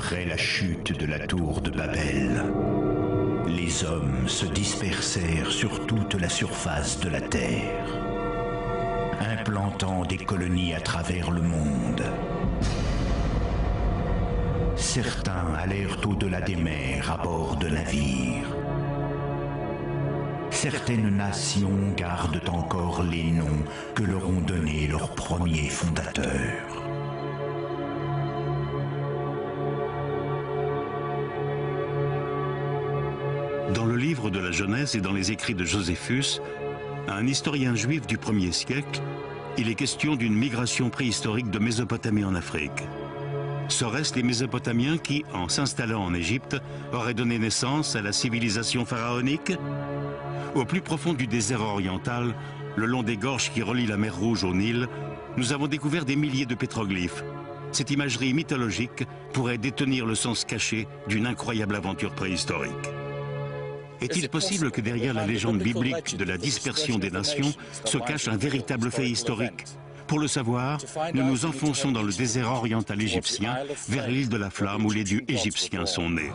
Après la chute de la tour de Babel, les hommes se dispersèrent sur toute la surface de la terre, implantant des colonies à travers le monde. Certains allèrent au-delà des mers à bord de navires. Certaines nations gardent encore les noms que leur ont donnés leurs premiers fondateurs. Dans le livre de la Genèse et dans les écrits de Joséphus, un historien juif du 1er siècle, il est question d'une migration préhistorique de Mésopotamie en Afrique. Seraient-ce les Mésopotamiens qui, en s'installant en Égypte, auraient donné naissance à la civilisation pharaonique? Au plus profond du désert oriental, le long des gorges qui relient la mer Rouge au Nil, nous avons découvert des milliers de pétroglyphes. Cette imagerie mythologique pourrait détenir le sens caché d'une incroyable aventure préhistorique. Est-il possible que derrière la légende biblique de la dispersion des nations se cache un véritable fait historique? Pour le savoir, nous nous enfonçons dans le désert oriental égyptien, vers l'île de la Flamme où les dieux égyptiens sont nés.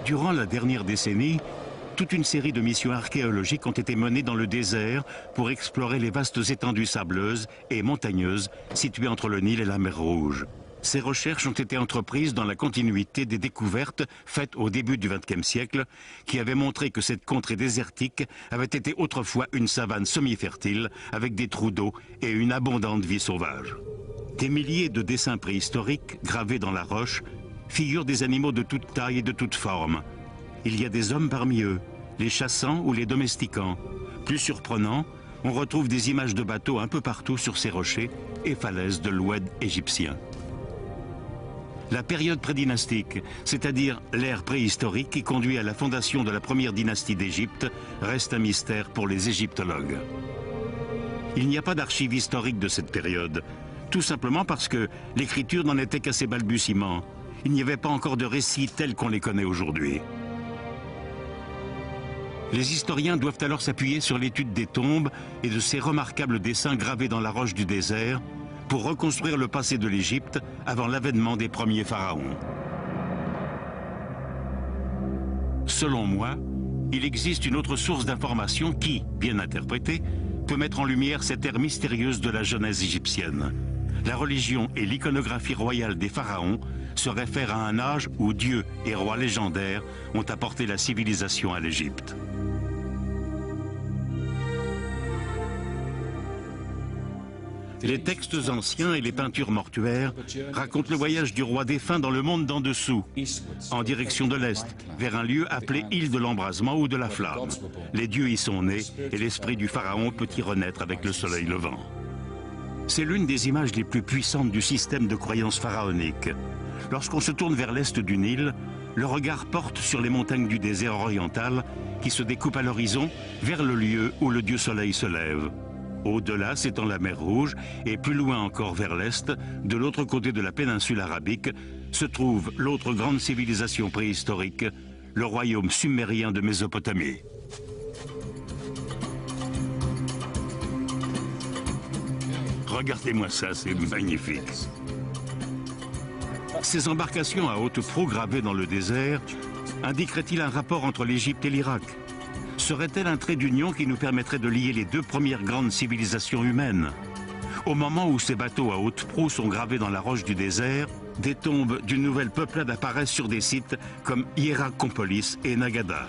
Durant la dernière décennie, toute une série de missions archéologiques ont été menées dans le désert pour explorer les vastes étendues sableuses et montagneuses situées entre le Nil et la mer Rouge. Ces recherches ont été entreprises dans la continuité des découvertes faites au début du XXe siècle qui avaient montré que cette contrée désertique avait été autrefois une savane semi-fertile avec des trous d'eau et une abondante vie sauvage. Des milliers de dessins préhistoriques gravés dans la roche figurent des animaux de toute taille et de toute forme. Il y a des hommes parmi eux, les chassant ou les domestiquant. Plus surprenant, on retrouve des images de bateaux un peu partout sur ces rochers et falaises de l'oued égyptien. La période prédynastique, c'est-à-dire l'ère préhistorique qui conduit à la fondation de la première dynastie d'Égypte, reste un mystère pour les égyptologues. Il n'y a pas d'archives historiques de cette période, tout simplement parce que l'écriture n'en était qu'à ses balbutiements. Il n'y avait pas encore de récits tels qu'on les connaît aujourd'hui. Les historiens doivent alors s'appuyer sur l'étude des tombes et de ces remarquables dessins gravés dans la roche du désert pour reconstruire le passé de l'Égypte avant l'avènement des premiers pharaons. Selon moi, il existe une autre source d'information qui, bien interprétée, peut mettre en lumière cette ère mystérieuse de la Genèse égyptienne. La religion et l'iconographie royale des pharaons se réfèrent à un âge où dieux et rois légendaires ont apporté la civilisation à l'Égypte. Les textes anciens et les peintures mortuaires racontent le voyage du roi défunt dans le monde d'en dessous, en direction de l'Est, vers un lieu appelé île de l'embrasement ou de la flamme. Les dieux y sont nés et l'esprit du pharaon peut y renaître avec le soleil levant. C'est l'une des images les plus puissantes du système de croyance pharaonique. Lorsqu'on se tourne vers l'est du Nil, le regard porte sur les montagnes du désert oriental qui se découpent à l'horizon vers le lieu où le dieu soleil se lève. Au-delà s'étend la mer Rouge et plus loin encore vers l'est, de l'autre côté de la péninsule arabique, se trouve l'autre grande civilisation préhistorique, le royaume sumérien de Mésopotamie. Regardez-moi ça, c'est magnifique. Ces embarcations à haute proue gravées dans le désert indiqueraient-ils un rapport entre l'Égypte et l'Irak? Serait-elle un trait d'union qui nous permettrait de lier les deux premières grandes civilisations humaines? Au moment où ces bateaux à haute proue sont gravés dans la roche du désert, des tombes d'une nouvelle peuplade apparaissent sur des sites comme Hierakonpolis et Nagada.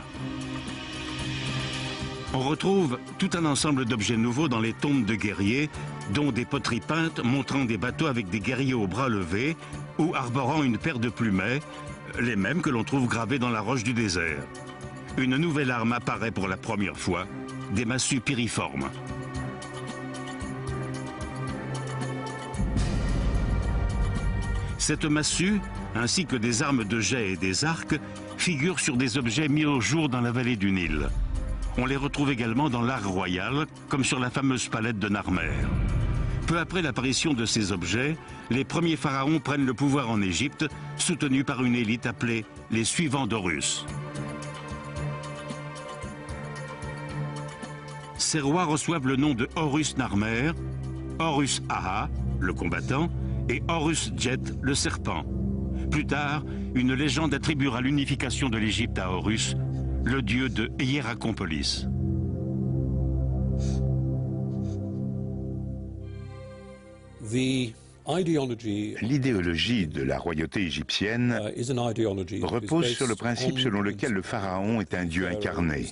On retrouve tout un ensemble d'objets nouveaux dans les tombes de guerriers, dont des poteries peintes montrant des bateaux avec des guerriers aux bras levés ou arborant une paire de plumets, les mêmes que l'on trouve gravés dans la roche du désert. Une nouvelle arme apparaît pour la première fois, des massues piriformes. Cette massue, ainsi que des armes de jet et des arcs, figurent sur des objets mis au jour dans la vallée du Nil. On les retrouve également dans l'art royal, comme sur la fameuse palette de Narmer. Peu après l'apparition de ces objets, les premiers pharaons prennent le pouvoir en Égypte, soutenus par une élite appelée les suivants d'Horus. Ces rois reçoivent le nom de Horus Narmer, Horus Aha, le combattant, et Horus Djet, le serpent. Plus tard, une légende attribuera l'unification de l'Égypte à Horus, le dieu de Hierakonpolis. L'idéologie de la royauté égyptienne repose sur le principe selon lequel le pharaon est un dieu incarné.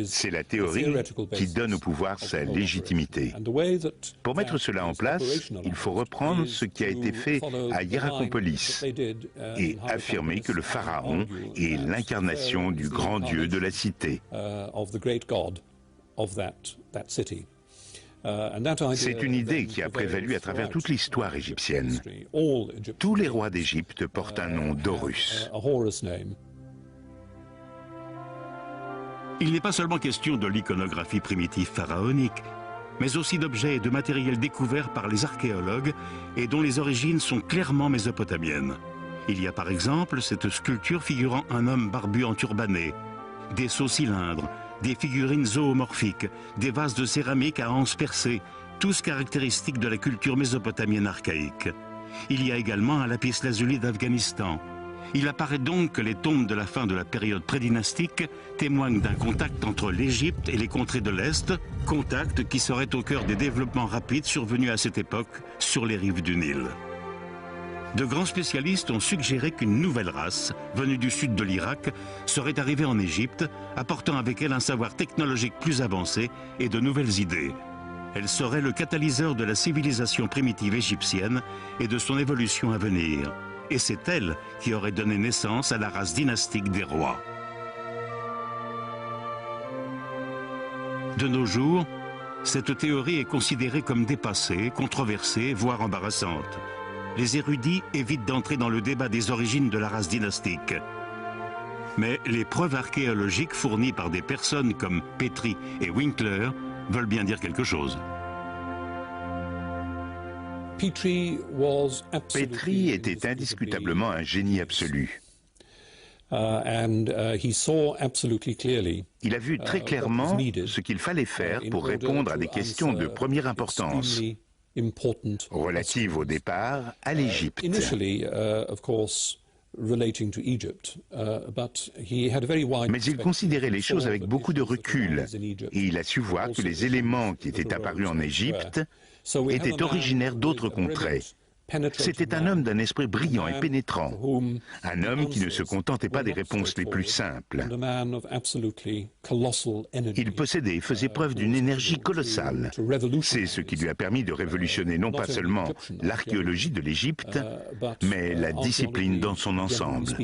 C'est la théorie qui donne au pouvoir sa légitimité. Pour mettre cela en place, il faut reprendre ce qui a été fait à Hierakonpolis et affirmer que le pharaon est l'incarnation du grand dieu de la cité. C'est une idée qui a prévalu à travers toute l'histoire égyptienne. Tous les rois d'Égypte portent un nom d'Horus. Il n'est pas seulement question de l'iconographie primitive pharaonique, mais aussi d'objets et de matériel découverts par les archéologues et dont les origines sont clairement mésopotamiennes. Il y a par exemple cette sculpture figurant un homme barbu enturbané, des seaux cylindres, des figurines zoomorphiques, des vases de céramique à anses percées, tous caractéristiques de la culture mésopotamienne archaïque. Il y a également un lapis-lazuli d'Afghanistan. Il apparaît donc que les tombes de la fin de la période prédynastique témoignent d'un contact entre l'Égypte et les contrées de l'Est, contact qui serait au cœur des développements rapides survenus à cette époque sur les rives du Nil. De grands spécialistes ont suggéré qu'une nouvelle race, venue du sud de l'Irak, serait arrivée en Égypte, apportant avec elle un savoir technologique plus avancé et de nouvelles idées. Elle serait le catalyseur de la civilisation primitive égyptienne et de son évolution à venir. Et c'est elle qui aurait donné naissance à la race dynastique des rois. De nos jours, cette théorie est considérée comme dépassée, controversée, voire embarrassante. Les érudits évitent d'entrer dans le débat des origines de la race dynastique. Mais les preuves archéologiques fournies par des personnes comme Petrie et Winkler veulent bien dire quelque chose. Petrie était indiscutablement un génie absolu. Il a vu très clairement ce qu'il fallait faire pour répondre à des questions de première importance, relatives au départ à l'Égypte. Mais il considérait les choses avec beaucoup de recul et il a su voir que les éléments qui étaient apparus en Égypte étaient originaires d'autres contrées. C'était un homme d'un esprit brillant et pénétrant, un homme qui ne se contentait pas des réponses les plus simples. Il possédait et faisait preuve d'une énergie colossale. C'est ce qui lui a permis de révolutionner non pas seulement l'archéologie de l'Égypte, mais la discipline dans son ensemble.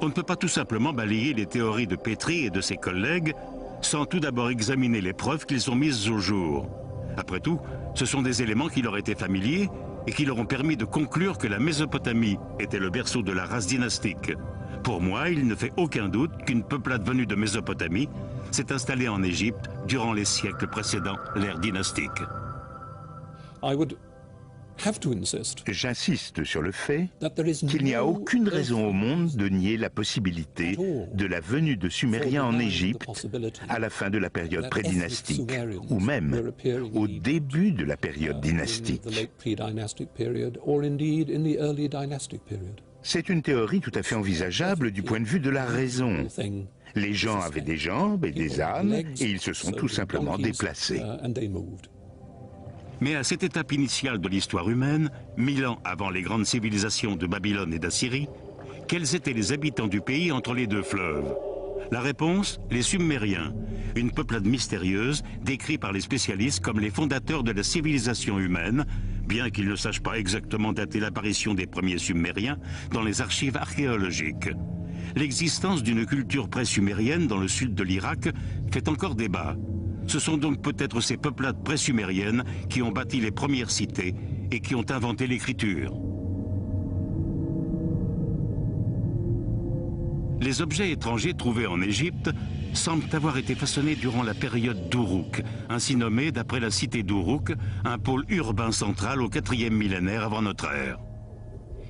On ne peut pas tout simplement balayer les théories de Petrie et de ses collègues sans tout d'abord examiner les preuves qu'ils ont mises au jour. Après tout, ce sont des éléments qui leur étaient familiers et qui leur ont permis de conclure que la Mésopotamie était le berceau de la race dynastique. Pour moi, il ne fait aucun doute qu'une peuplade venue de Mésopotamie s'est installée en Égypte durant les siècles précédant l'ère dynastique. J'insiste sur le fait qu'il n'y a aucune raison au monde de nier la possibilité de la venue de Sumériens en Égypte à la fin de la période prédynastique, ou même au début de la période dynastique. C'est une théorie tout à fait envisageable du point de vue de la raison. Les gens avaient des jambes et des ânes et ils se sont tout simplement déplacés. Mais à cette étape initiale de l'histoire humaine, 1000 ans avant les grandes civilisations de Babylone et d'Assyrie, quels étaient les habitants du pays entre les deux fleuves? La réponse, les Sumériens, une peuplade mystérieuse décrite par les spécialistes comme les fondateurs de la civilisation humaine, bien qu'ils ne sachent pas exactement dater l'apparition des premiers Sumériens dans les archives archéologiques. L'existence d'une culture pré-sumérienne dans le sud de l'Irak fait encore débat. Ce sont donc peut-être ces peuplades pré-sumériennes qui ont bâti les premières cités et qui ont inventé l'écriture. Les objets étrangers trouvés en Égypte semblent avoir été façonnés durant la période d'Uruk, ainsi nommée d'après la cité d'Uruk, un pôle urbain central au 4e millénaire avant notre ère.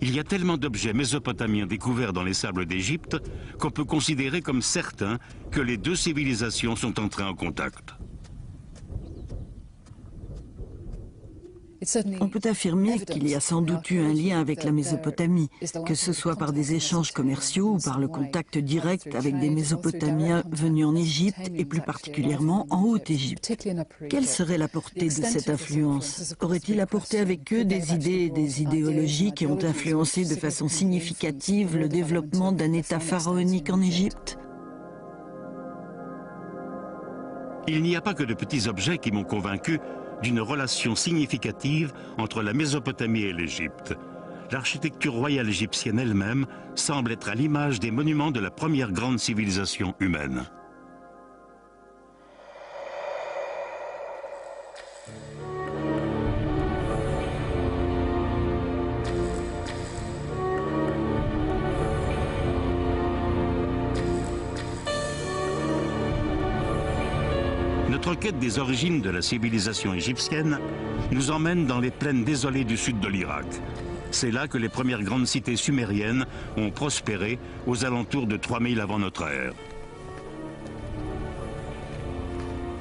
Il y a tellement d'objets mésopotamiens découverts dans les sables d'Égypte qu'on peut considérer comme certain que les deux civilisations sont entrées en contact. On peut affirmer qu'il y a sans doute eu un lien avec la Mésopotamie, que ce soit par des échanges commerciaux ou par le contact direct avec des Mésopotamiens venus en Égypte et plus particulièrement en Haute-Égypte. Quelle serait la portée de cette influence? Aurait-il apporté avec eux des idées et des idéologies qui ont influencé de façon significative le développement d'un État pharaonique en Égypte? Il n'y a pas que de petits objets qui m'ont convaincu d'une relation significative entre la Mésopotamie et l'Égypte. L'architecture royale égyptienne elle-même semble être à l'image des monuments de la première grande civilisation humaine. Notre quête des origines de la civilisation égyptienne nous emmène dans les plaines désolées du sud de l'Irak. C'est là que les premières grandes cités sumériennes ont prospéré aux alentours de 3000 avant notre ère.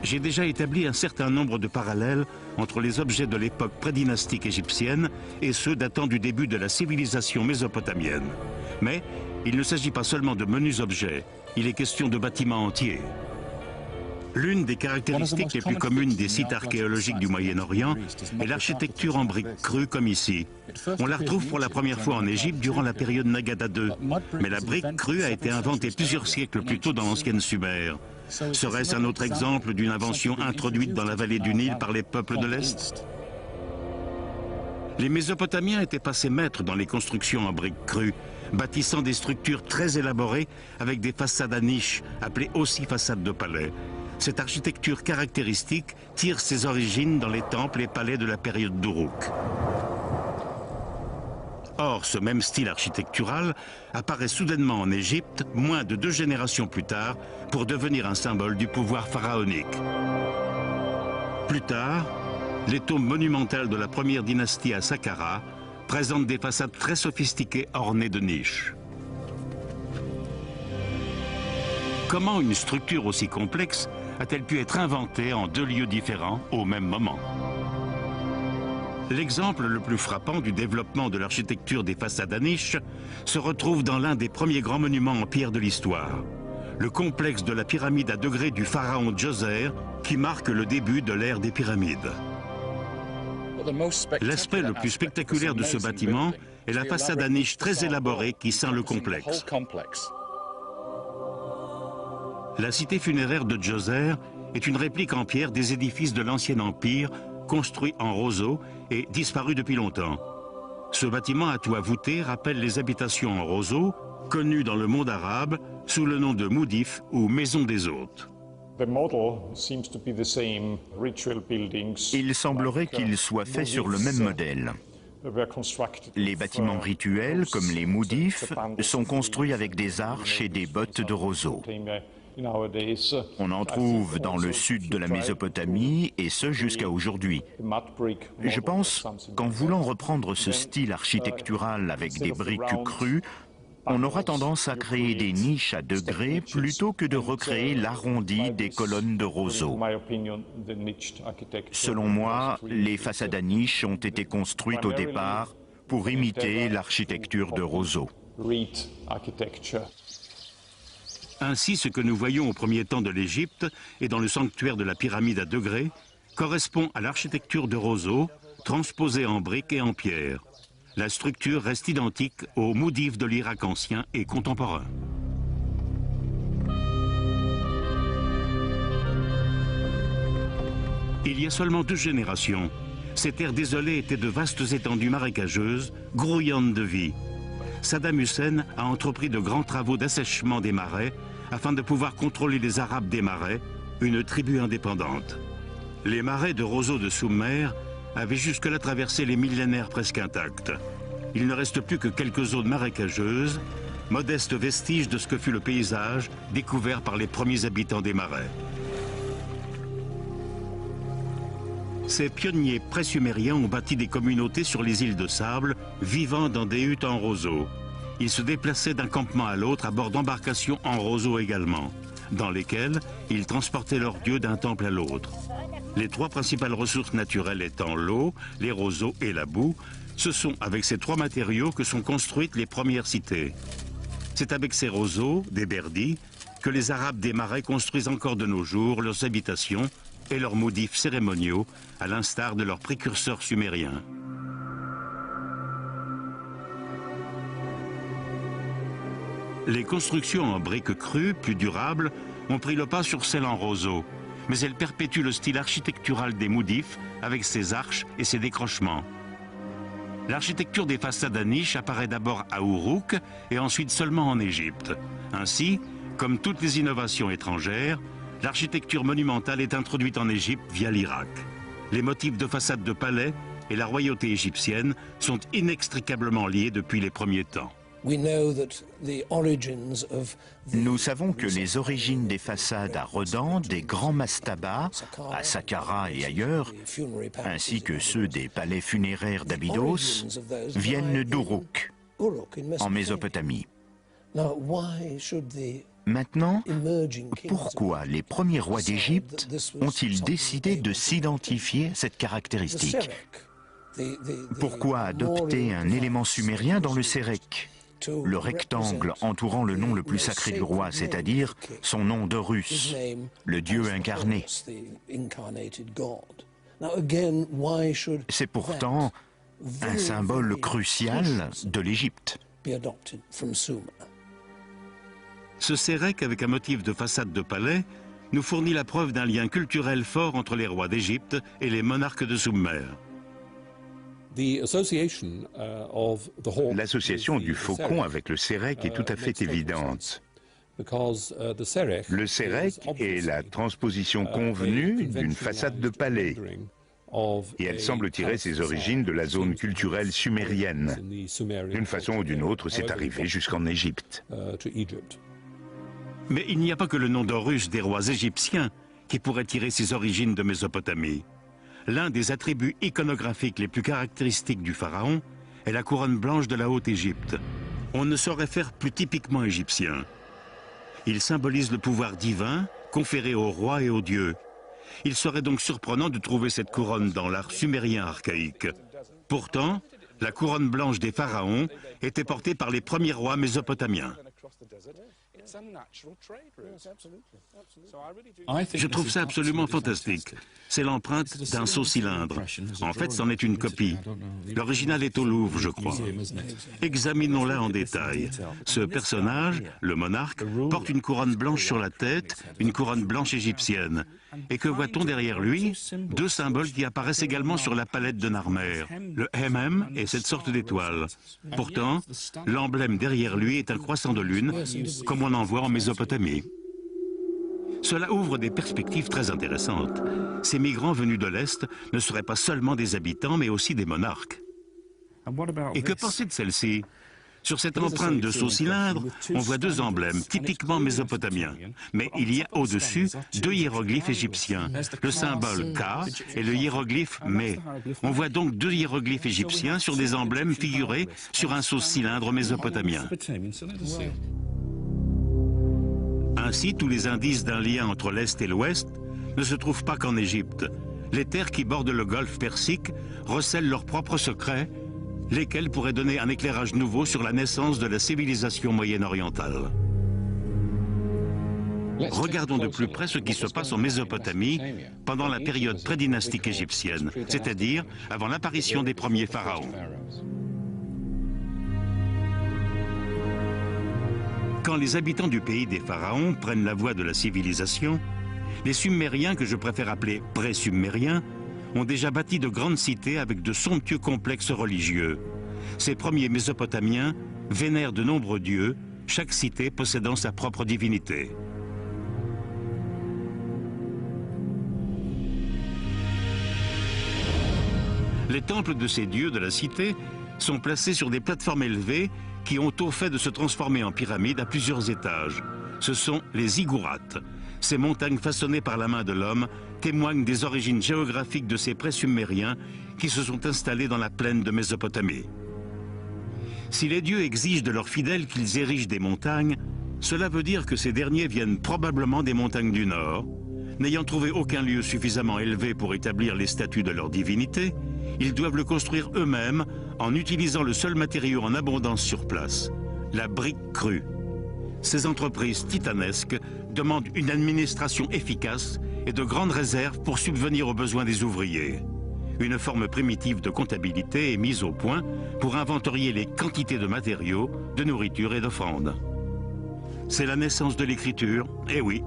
J'ai déjà établi un certain nombre de parallèles entre les objets de l'époque prédynastique égyptienne et ceux datant du début de la civilisation mésopotamienne. Mais il ne s'agit pas seulement de menus objets, il est question de bâtiments entiers. L'une des caractéristiques les plus communes des sites archéologiques du Moyen-Orient est l'architecture en briques crues comme ici. On la retrouve pour la première fois en Égypte durant la période Nagada II. Mais la brique crue a été inventée plusieurs siècles plus tôt dans l'ancienne Sumer. Serait-ce un autre exemple d'une invention introduite dans la vallée du Nil par les peuples de l'Est? Les Mésopotamiens étaient passés maîtres dans les constructions en briques crues, bâtissant des structures très élaborées avec des façades à niches, appelées aussi façades de palais. Cette architecture caractéristique tire ses origines dans les temples et palais de la période d'Uruk. Or, ce même style architectural apparaît soudainement en Égypte, moins de 2 générations plus tard, pour devenir un symbole du pouvoir pharaonique. Plus tard, les tombes monumentales de la première dynastie à Saqqara présentent des façades très sophistiquées ornées de niches. Comment une structure aussi complexe a-t-elle pu être inventée en 2 lieux différents au même moment? L'exemple le plus frappant du développement de l'architecture des façades à niches se retrouve dans l'un des premiers grands monuments en pierre de l'histoire, le complexe de la pyramide à degrés du pharaon Djoser, qui marque le début de l'ère des pyramides. L'aspect le plus spectaculaire de ce bâtiment est la façade à niches très élaborée qui ceint le complexe. La cité funéraire de Djoser est une réplique en pierre des édifices de l'Ancien Empire, construit en roseau et disparu depuis longtemps. Ce bâtiment à toit voûté rappelle les habitations en roseau, connues dans le monde arabe sous le nom de moudif ou maison des hôtes. Il semblerait qu'il soit fait sur le même modèle. Les bâtiments rituels, comme les moudifs, sont construits avec des arches et des bottes de roseau. On en trouve dans le sud de la Mésopotamie, et ce jusqu'à aujourd'hui. Je pense qu'en voulant reprendre ce style architectural avec des briques crues, on aura tendance à créer des niches à degrés plutôt que de recréer l'arrondi des colonnes de roseau. Selon moi, les façades à niches ont été construites au départ pour imiter l'architecture de roseau. Ainsi, ce que nous voyons au premier temps de l'Égypte et dans le sanctuaire de la pyramide à degrés correspond à l'architecture de roseaux, transposée en briques et en pierre. La structure reste identique aux moudifs de l'Irak ancien et contemporain. Il y a seulement 2 générations, ces terres désolées étaient de vastes étendues marécageuses, grouillantes de vie. Saddam Hussein a entrepris de grands travaux d'assèchement des marais afin de pouvoir contrôler les Arabes des marais, une tribu indépendante. Les marais de roseaux de Soumer avaient jusque-là traversé les millénaires presque intacts. Il ne reste plus que quelques zones marécageuses, modestes vestiges de ce que fut le paysage découvert par les premiers habitants des marais. Ces pionniers pré-sumériens ont bâti des communautés sur les îles de sable, vivant dans des huttes en roseaux. Ils se déplaçaient d'un campement à l'autre à bord d'embarcations en roseaux également, dans lesquelles ils transportaient leurs dieux d'un temple à l'autre. Les 3 principales ressources naturelles étant l'eau, les roseaux et la boue, ce sont avec ces 3 matériaux que sont construites les premières cités. C'est avec ces roseaux, des berdis, que les Arabes des marais construisent encore de nos jours leurs habitations et leurs moudifs cérémoniaux, à l'instar de leurs précurseurs sumériens. Les constructions en briques crues, plus durables, ont pris le pas sur celles en roseaux, mais elles perpétuent le style architectural des moudifs avec ses arches et ses décrochements. L'architecture des façades à niches apparaît d'abord à Uruk et ensuite seulement en Égypte. Ainsi, comme toutes les innovations étrangères, l'architecture monumentale est introduite en Égypte via l'Irak. Les motifs de façade de palais et la royauté égyptienne sont inextricablement liés depuis les premiers temps. Nous savons que les origines des façades à Rodan, des grands mastabas, à Saqqara et ailleurs, ainsi que ceux des palais funéraires d'Abydos, viennent d'Uruk, en Mésopotamie. Maintenant, pourquoi les premiers rois d'Égypte ont-ils décidé de s'identifier à cette caractéristique? Pourquoi adopter un élément sumérien dans le sérek, le rectangle entourant le nom le plus sacré du roi, c'est-à-dire son nom d'Horus, le dieu incarné? C'est pourtant un symbole crucial de l'Égypte. Ce sérek avec un motif de façade de palais nous fournit la preuve d'un lien culturel fort entre les rois d'Égypte et les monarques de Soumer. L'association du faucon avec le sérek est tout à fait évidente. Le sérek est la transposition convenue d'une façade de palais, et elle semble tirer ses origines de la zone culturelle sumérienne. D'une façon ou d'une autre, c'est arrivé jusqu'en Égypte. Mais il n'y a pas que le nom d'Horus des rois égyptiens qui pourrait tirer ses origines de Mésopotamie. L'un des attributs iconographiques les plus caractéristiques du pharaon est la couronne blanche de la Haute-Égypte. On ne saurait faire plus typiquement égyptien. Il symbolise le pouvoir divin conféré aux rois et aux dieux. Il serait donc surprenant de trouver cette couronne dans l'art sumérien archaïque. Pourtant, la couronne blanche des pharaons était portée par les premiers rois mésopotamiens. Je trouve ça absolument fantastique. C'est l'empreinte d'un saut-cylindre. En fait, c'en est une copie. L'original est au Louvre, je crois. Examinons-la en détail. Ce personnage, le monarque, porte une couronne blanche sur la tête, une couronne blanche égyptienne. Et que voit-on derrière lui? 2 symboles qui apparaissent également sur la palette de Narmer, le MM et cette sorte d'étoile. Pourtant, l'emblème derrière lui est un croissant de lune, comme on en voit en Mésopotamie. Cela ouvre des perspectives très intéressantes. Ces migrants venus de l'Est ne seraient pas seulement des habitants, mais aussi des monarques. Et que penser de celle-ci? Sur cette empreinte de saut-cylindre, on voit 2 emblèmes typiquement mésopotamiens. Mais il y a au-dessus 2 hiéroglyphes égyptiens, le symbole K et le hiéroglyphe Me. On voit donc 2 hiéroglyphes égyptiens sur des emblèmes figurés sur un saut-cylindre mésopotamien. Ainsi, tous les indices d'un lien entre l'Est et l'Ouest ne se trouvent pas qu'en Égypte. Les terres qui bordent le golfe Persique recèlent leurs propres secrets, lesquels pourraient donner un éclairage nouveau sur la naissance de la civilisation moyen-orientale. Regardons de plus près ce qui se passe en Mésopotamie pendant la période prédynastique égyptienne, c'est-à-dire avant l'apparition des premiers pharaons. Quand les habitants du pays des pharaons prennent la voie de la civilisation, les Sumériens, que je préfère appeler pré-sumériens, ont déjà bâti de grandes cités avec de somptueux complexes religieux. Ces premiers Mésopotamiens vénèrent de nombreux dieux, chaque cité possédant sa propre divinité. Les temples de ces dieux de la cité sont placés sur des plateformes élevées qui ont au fait de se transformer en pyramides à plusieurs étages. Ce sont les ziggourats. Ces montagnes façonnées par la main de l'homme témoignent des origines géographiques de ces pré-sumériens qui se sont installés dans la plaine de Mésopotamie. Si les dieux exigent de leurs fidèles qu'ils érigent des montagnes, cela veut dire que ces derniers viennent probablement des montagnes du Nord. N'ayant trouvé aucun lieu suffisamment élevé pour établir les statues de leur divinité, ils doivent le construire eux-mêmes en utilisant le seul matériau en abondance sur place, la brique crue. Ces entreprises titanesques demandent une administration efficace et de grandes réserves pour subvenir aux besoins des ouvriers. Une forme primitive de comptabilité est mise au point pour inventorier les quantités de matériaux, de nourriture et d'offrandes. C'est la naissance de l'écriture, et oui,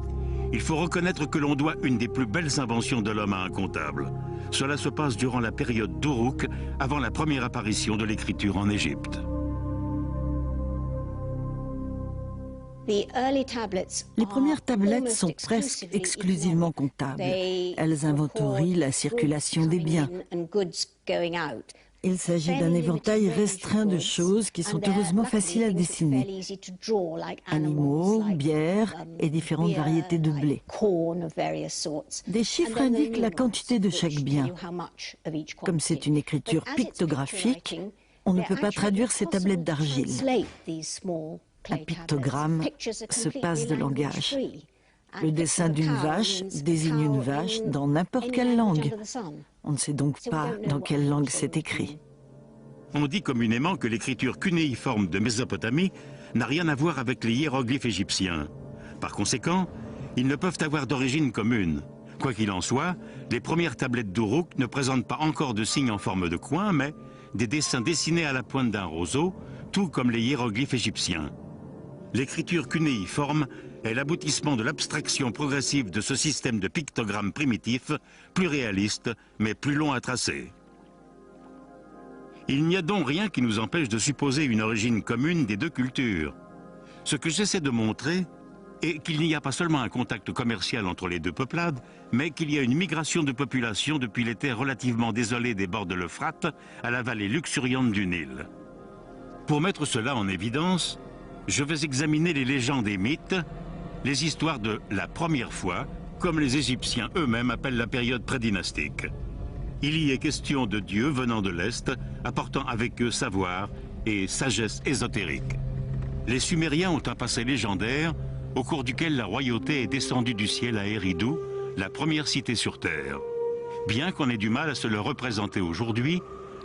il faut reconnaître que l'on doit une des plus belles inventions de l'homme à un comptable. Cela se passe durant la période d'Uruk, avant la première apparition de l'écriture en Égypte. Les premières tablettes sont presque exclusivement comptables. Elles inventorient la circulation des biens. Il s'agit d'un éventail restreint de choses qui sont heureusement faciles à dessiner. Animaux, bières et différentes variétés de blé. Des chiffres indiquent la quantité de chaque bien. Comme c'est une écriture pictographique, on ne peut pas traduire ces tablettes d'argile. Un pictogramme se passe de langage. Le dessin d'une vache désigne une vache dans n'importe quelle langue. On ne sait donc pas dans quelle langue c'est écrit. On dit communément que l'écriture cunéiforme de Mésopotamie n'a rien à voir avec les hiéroglyphes égyptiens. Par conséquent, ils ne peuvent avoir d'origine commune. Quoi qu'il en soit, les premières tablettes d'Uruk ne présentent pas encore de signes en forme de coin, mais des dessins dessinés à la pointe d'un roseau, tout comme les hiéroglyphes égyptiens. L'écriture cunéiforme est l'aboutissement de l'abstraction progressive de ce système de pictogrammes primitifs, plus réaliste, mais plus long à tracer. Il n'y a donc rien qui nous empêche de supposer une origine commune des deux cultures. Ce que j'essaie de montrer est qu'il n'y a pas seulement un contact commercial entre les deux peuplades, mais qu'il y a une migration de population depuis les terres relativement désolées des bords de l'Euphrate à la vallée luxuriante du Nil. Pour mettre cela en évidence, je vais examiner les légendes et mythes, les histoires de la première fois, comme les Égyptiens eux-mêmes appellent la période prédynastique. Il y est question de dieux venant de l'Est, apportant avec eux savoir et sagesse ésotérique. Les Sumériens ont un passé légendaire, au cours duquel la royauté est descendue du ciel à Eridu, la première cité sur Terre. Bien qu'on ait du mal à se le représenter aujourd'hui,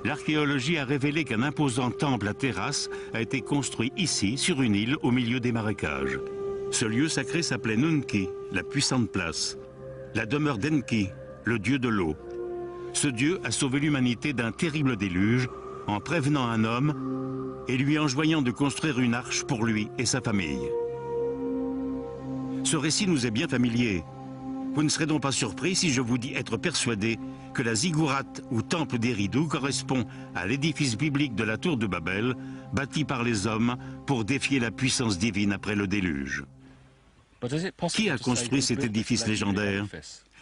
l'archéologie a révélé qu'un imposant temple à terrasse a été construit ici, sur une île, au milieu des marécages. Ce lieu sacré s'appelait Nunki, la puissante place, la demeure d'Enki, le dieu de l'eau. Ce dieu a sauvé l'humanité d'un terrible déluge en prévenant un homme et lui enjoignant de construire une arche pour lui et sa famille. Ce récit nous est bien familier. Vous ne serez donc pas surpris si je vous dis être persuadé que la ziggourate ou temple d'Eridu correspond à l'édifice biblique de la tour de Babel, bâti par les hommes pour défier la puissance divine après le déluge. Qui a construit cet édifice légendaire?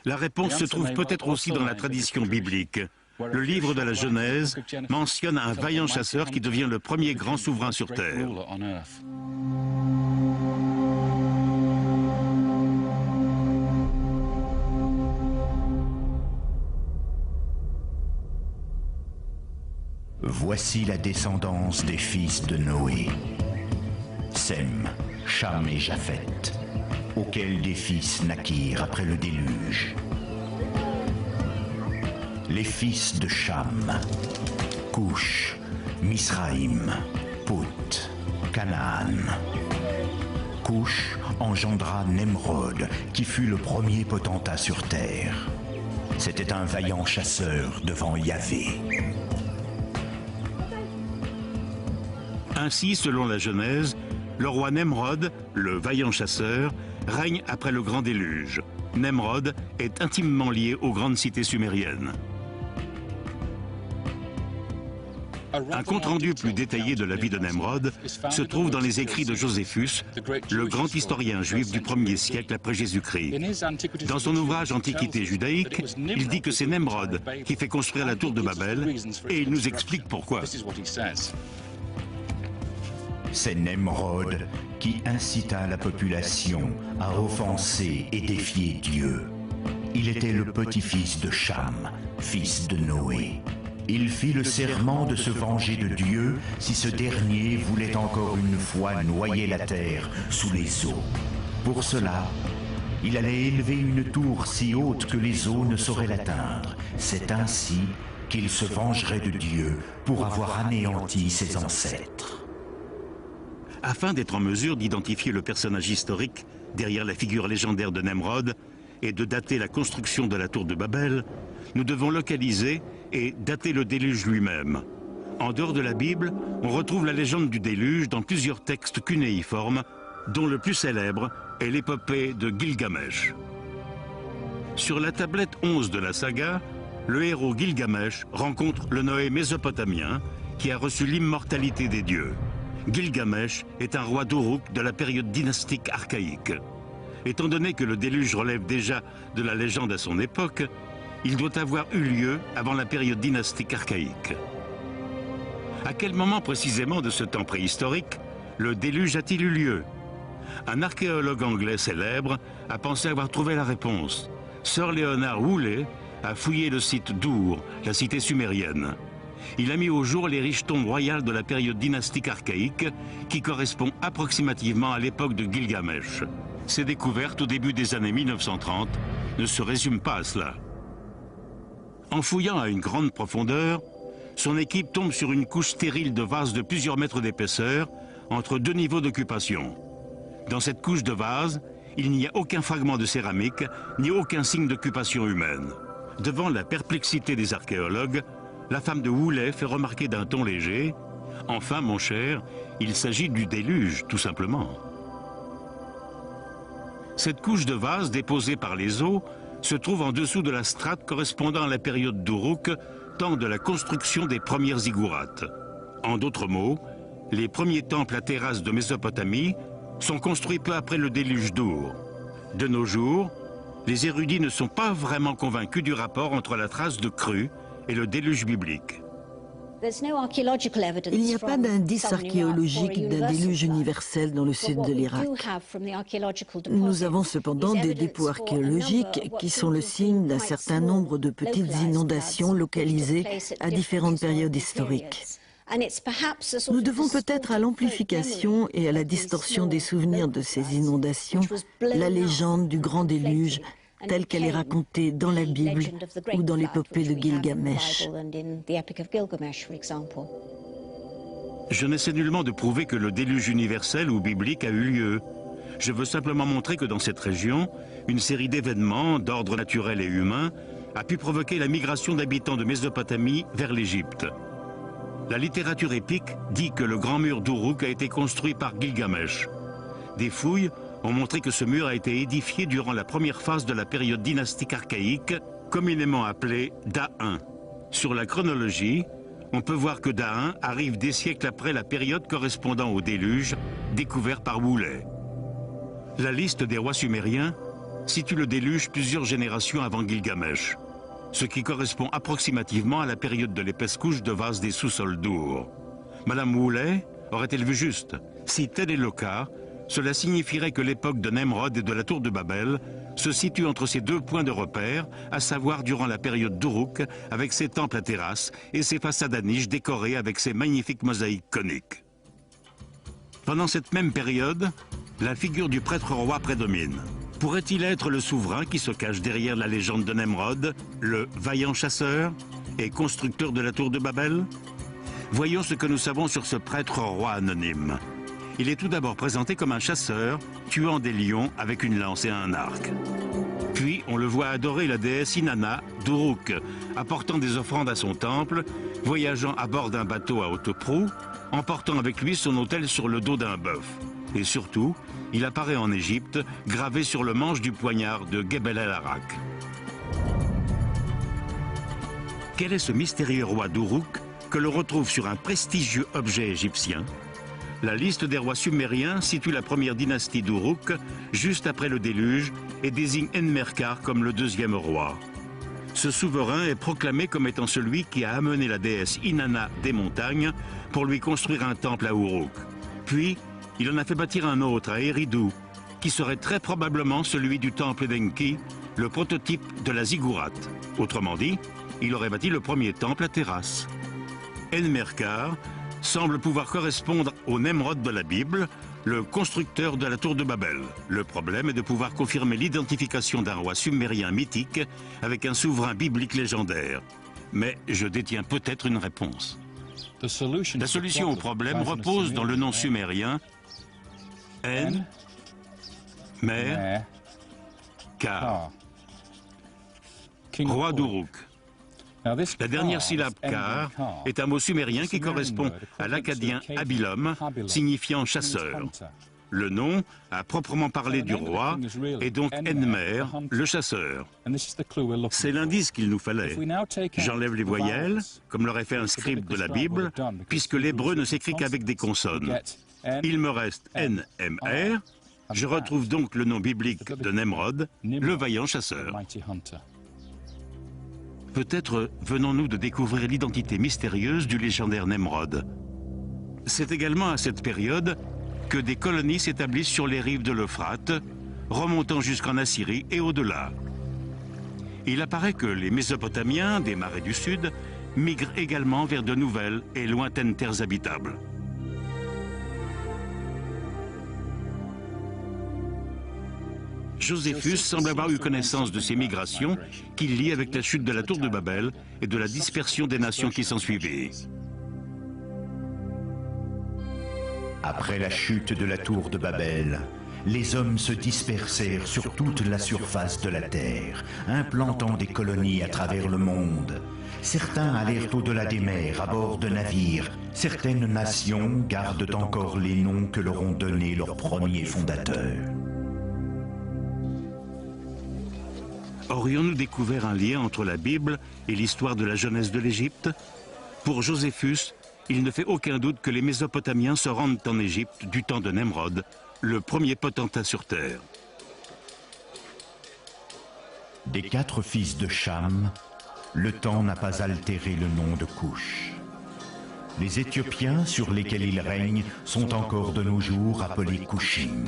La réponse se trouve peut-être aussi dans la tradition biblique. Le livre de la Genèse mentionne un vaillant chasseur qui devient le premier grand souverain sur terre. Voici la descendance des fils de Noé. Sem, Cham et Japheth, auxquels des fils naquirent après le déluge. Les fils de Cham, Coush, Misraïm, Put, Canaan. Couche engendra Nemrod, qui fut le premier potentat sur terre. C'était un vaillant chasseur devant Yahvé. Ainsi, selon la Genèse, le roi Nemrod, le vaillant chasseur, règne après le grand déluge. Nemrod est intimement lié aux grandes cités sumériennes. Un compte-rendu plus détaillé de la vie de Nemrod se trouve dans les écrits de Joséphus, le grand historien juif du 1er siècle après Jésus-Christ. Dans son ouvrage Antiquité judaïque, il dit que c'est Nemrod qui fait construire la tour de Babel, et il nous explique pourquoi. C'est Nemrod qui incita la population à offenser et défier Dieu. Il était le petit-fils de Cham, fils de Noé. Il fit le serment de se venger de Dieu si ce dernier voulait encore une fois noyer la terre sous les eaux. Pour cela, il allait élever une tour si haute que les eaux ne sauraient l'atteindre. C'est ainsi qu'il se vengerait de Dieu pour avoir anéanti ses ancêtres. Afin d'être en mesure d'identifier le personnage historique derrière la figure légendaire de Nemrod et de dater la construction de la tour de Babel, nous devons localiser et dater le déluge lui-même. En dehors de la Bible, on retrouve la légende du déluge dans plusieurs textes cunéiformes, dont le plus célèbre est l'épopée de Gilgamesh. Sur la tablette 11 de la saga, le héros Gilgamesh rencontre le Noé mésopotamien qui a reçu l'immortalité des dieux. Gilgamesh est un roi d'Uruk de la période dynastique archaïque. Étant donné que le déluge relève déjà de la légende à son époque, il doit avoir eu lieu avant la période dynastique archaïque. À quel moment précisément de ce temps préhistorique le déluge a-t-il eu lieu? Un archéologue anglais célèbre a pensé avoir trouvé la réponse. Sir Leonard Woolley a fouillé le site d'Ur, la cité sumérienne. Il a mis au jour les riches tombes royales de la période dynastique archaïque qui correspond approximativement à l'époque de Gilgamesh. Ces découvertes au début des années 1930 ne se résument pas à cela. En fouillant à une grande profondeur, son équipe tombe sur une couche stérile de vases de plusieurs mètres d'épaisseur entre deux niveaux d'occupation. Dans cette couche de vases, il n'y a aucun fragment de céramique ni aucun signe d'occupation humaine. Devant la perplexité des archéologues, la femme de Woolley fait remarquer d'un ton léger « Enfin, mon cher, il s'agit du déluge, tout simplement. » Cette couche de vase déposée par les eaux se trouve en dessous de la strate correspondant à la période d'Uruk, temps de la construction des premières ziggourats. En d'autres mots, les premiers temples à terrasse de Mésopotamie sont construits peu après le déluge d'Ur. De nos jours, les érudits ne sont pas vraiment convaincus du rapport entre la trace de crue et le déluge biblique. Il n'y a pas d'indice archéologique d'un déluge universel dans le sud de l'Irak. Nous avons cependant des dépôts archéologiques qui sont le signe d'un certain nombre de petites inondations localisées à différentes périodes historiques. Nous devons peut-être à l'amplification et à la distorsion des souvenirs de ces inondations la légende du grand déluge telle qu'elle est racontée dans la Bible ou dans l'épopée de Gilgamesh. Je n'essaie nullement de prouver que le déluge universel ou biblique a eu lieu. Je veux simplement montrer que dans cette région, une série d'événements d'ordre naturel et humain a pu provoquer la migration d'habitants de Mésopotamie vers l'Égypte. La littérature épique dit que le grand mur d'Uruk a été construit par Gilgamesh. Des fouilles ont montré que ce mur a été édifié durant la première phase de la période dynastique archaïque, communément appelée Da-1. Sur la chronologie, on peut voir que Da-1 arrive des siècles après la période correspondant au déluge, découvert par Woolley. La liste des rois sumériens situe le déluge plusieurs générations avant Gilgamesh, ce qui correspond approximativement à la période de l'épaisse couche de vase des sous-sols d'Ur. Madame Woolley aurait-elle vu juste? Si tel est le cas, cela signifierait que l'époque de Nemrod et de la tour de Babel se situe entre ces deux points de repère, à savoir durant la période d'Uruk, avec ses temples à terrasse et ses façades à niches décorées avec ses magnifiques mosaïques coniques. Pendant cette même période, la figure du prêtre roi prédomine. Pourrait-il être le souverain qui se cache derrière la légende de Nemrod, le vaillant chasseur et constructeur de la tour de Babel? Voyons ce que nous savons sur ce prêtre roi anonyme. il est tout d'abord présenté comme un chasseur, tuant des lions avec une lance et un arc. Puis on le voit adorer la déesse Inanna d'Uruk, apportant des offrandes à son temple, voyageant à bord d'un bateau à haute proue, emportant avec lui son autel sur le dos d'un bœuf. Et surtout, il apparaît en Égypte, gravé sur le manche du poignard de Gebel el-Arak. Quel est ce mystérieux roi d'Uruk que l'on retrouve sur un prestigieux objet égyptien? La liste des rois sumériens situe la première dynastie d'Uruk juste après le déluge et désigne Enmerkar comme le deuxième roi. Ce souverain est proclamé comme étant celui qui a amené la déesse Inanna des montagnes pour lui construire un temple à Uruk. Puis, il en a fait bâtir un autre à Eridu, qui serait très probablement celui du temple d'Enki, le prototype de la ziggourate. Autrement dit, il aurait bâti le premier temple à terrasse. Enmerkar semble pouvoir correspondre au Nemrod de la Bible, le constructeur de la tour de Babel. Le problème est de pouvoir confirmer l'identification d'un roi sumérien mythique avec un souverain biblique légendaire. Mais je détiens peut-être une réponse. La solution au problème repose dans le nom sumérien En-mer-kar, roi d'Uruk. La dernière syllabe kar est un mot sumérien qui correspond à l'akkadien abilom, signifiant chasseur. Le nom, à proprement parler du roi, est donc Enmer, le chasseur. C'est l'indice qu'il nous fallait. J'enlève les voyelles, comme l'aurait fait un scribe de la Bible, puisque l'hébreu ne s'écrit qu'avec des consonnes. Il me reste NMR, je retrouve donc le nom biblique de Nemrod, le vaillant chasseur. Peut-être venons-nous de découvrir l'identité mystérieuse du légendaire Nemrod. C'est également à cette période que des colonies s'établissent sur les rives de l'Euphrate, remontant jusqu'en Assyrie et au-delà. Il apparaît que les Mésopotamiens, des marais du sud, migrent également vers de nouvelles et lointaines terres habitables. Joséphus semble avoir eu connaissance de ces migrations qu'il lie avec la chute de la tour de Babel et de la dispersion des nations qui s'ensuivaient. Après la chute de la tour de Babel, les hommes se dispersèrent sur toute la surface de la terre, implantant des colonies à travers le monde. Certains allèrent au-delà des mers à bord de navires. Certaines nations gardent encore les noms que leur ont donnés leurs premiers fondateurs. Aurions-nous découvert un lien entre la Bible et l'histoire de la jeunesse de l'Égypte? Pour Joséphus, il ne fait aucun doute que les Mésopotamiens se rendent en Égypte du temps de Nemrod, le premier potentat sur terre. Des 4 fils de Cham, le temps n'a pas altéré le nom de Couche. Les Éthiopiens sur lesquels il règne sont encore de nos jours appelés Couchim.